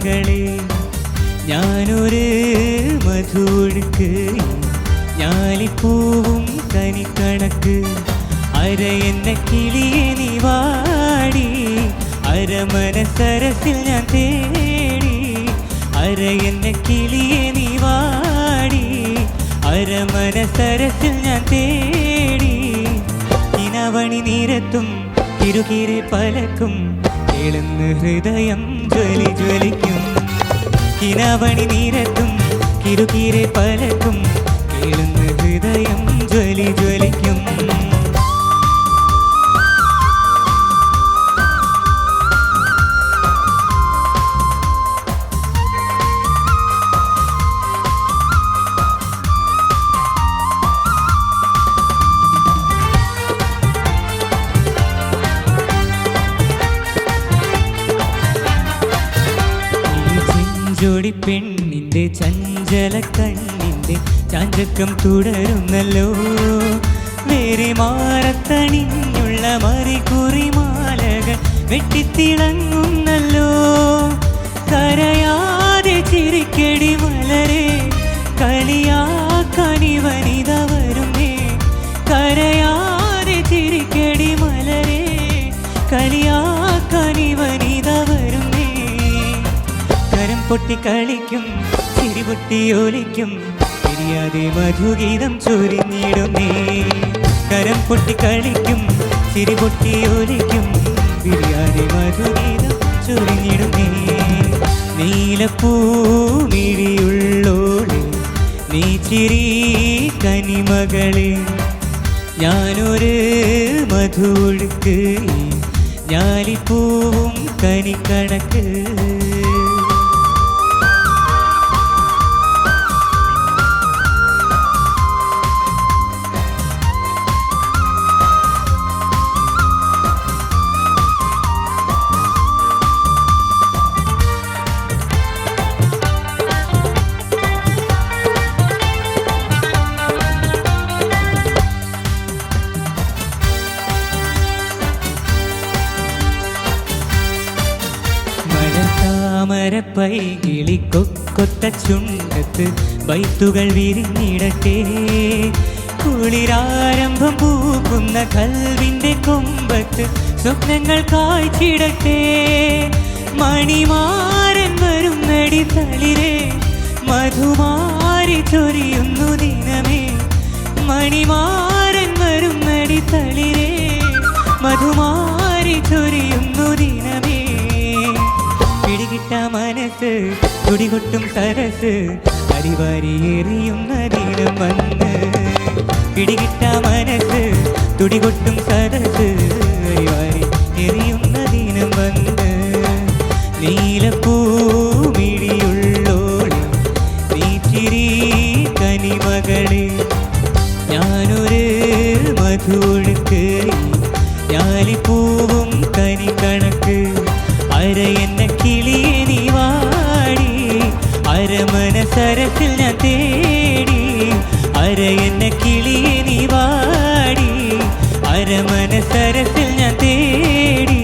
കനിമകളെ ഞാനൊരു മധുഴുക്ക് ഞാലിപ്പൂവും കനിക്കണക്ക് അര എന്ന കിളിയെ നീ വാടി അരമന സരസിൽ ഞാൻ തേടി അര എന്ന കിളിയെ നീ വാടി അരമന സരസിൽ ഞാൻ തേടി കിനവണി നീരത്തും കിരുകിരെ പലക്കും കേളുന്ന് ഹൃദയം ജ്വലി ജ്വലിക്കും കിനവണി നീരത്തും കിരുകിരെ പലക്കും കേളുന്ന് ഹൃദയം ജ്വലി ജ്വലിക്കും ജോടി പെണ്ണിൻ്റെ ചഞ്ചല കണ്ണിൻ്റെ ചാഞ്ചക്കം തുടരുന്നല്ലോ വേറെ മാറത്തണിഞ്ഞുള്ള മറികുറി മാലകൾ വെട്ടിത്തിളങ്ങുന്നല്ലോ കരയാതെ ചിരിക്കടി മലരെ കളിയാക്കാനി വനിത വരുന്നേ കരയാതെ ചിരിക്കടി മലരെ കളിയാക്കാനി വനിത വരുന്നേ കരം പൊട്ടി കളിക്കും ചിരി പൊട്ടി ഒലിക്കും പിരിയാതെ മധുഗീതം ചൊരിഞ്ഞിടുന്നേ കരം പൊട്ടി കളിക്കും ചിരി പൊട്ടി ഒലിക്കും പിരിയാതെ മധുഗീതം ചൊരിഞ്ഞിടുന്നേ നീലപ്പൂമിഴിയുള്ളോളെ നീ ചിരി കനിമകളെ ഞാനൊരു മധുഴുക്ക് ഞാലിപ്പൂവും കനിക്കണക്ക് മരപ്പൈകിളി കൊക്കൊത്ത ചുണ്ടത്ത് ബൈത്തുകൾ വിരിഞ്ഞിടട്ടെ കുളിരാരംഭം പൂക്കുന്ന കൽവിൻ്റെ കൊമ്പത്ത് സ്വപ്നങ്ങൾ കായ്ച്ചിടട്ടെ മണിമാരൻ വരുന്നടി തളിരെ മധുമാരി ചൊരിയുന്നു ദിനമേ മണിമാരൻ വരുന്നടി തളിരെ മധുമാരി ചൊരിയുന്നു ദിനമേ പിടികിട്ട മനസ്സ് തുടികൊട്ടും സരസ് അരിവാരി എറിയുന്ന ദിനം വന്ന് പിടികിട്ട മനസ്സ് തുടികൊട്ടും സരസ് അരിവാരി എറിയുന്ന ദിനം വന്ന് നീലപ്പൂമിഴിയുള്ളോളെ നീ ചിരി കനിമകളെ ഞാനൊരു മധുഴുക്ക് ഞാലിപ്പൂവും കനിക്കണക്ക് അര എന്ന കിളിയെ നീ വാടി അരമന സരസിൽ ഞാൻ തേടി അര എന്ന കിളിയെ നീ വാടി അരമന സരസിൽ ഞാൻ തേടി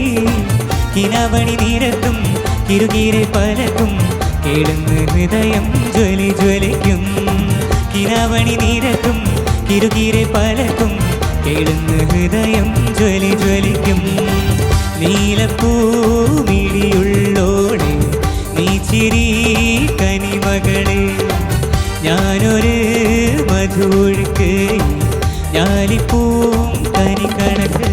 കിനവണി നീരത്തും കിരുകിരെ പലക്കും കേളുന്ന് ഹൃദയം ജ്വലി ജ്വലിക്കും കിനവണി നീരത്തും കിരുകിരെ പലക്കും കേളുന്ന് ഹൃദയം ജ്വലി ജ്വലിക്കും നീലപ്പൂമിഴിയുള്ളോളെ നീ ചിരി കനിമകളെ ഞാനൊരു മധുഴുക്ക് ഞാലിപ്പൂവും കനിക്കണക്ക്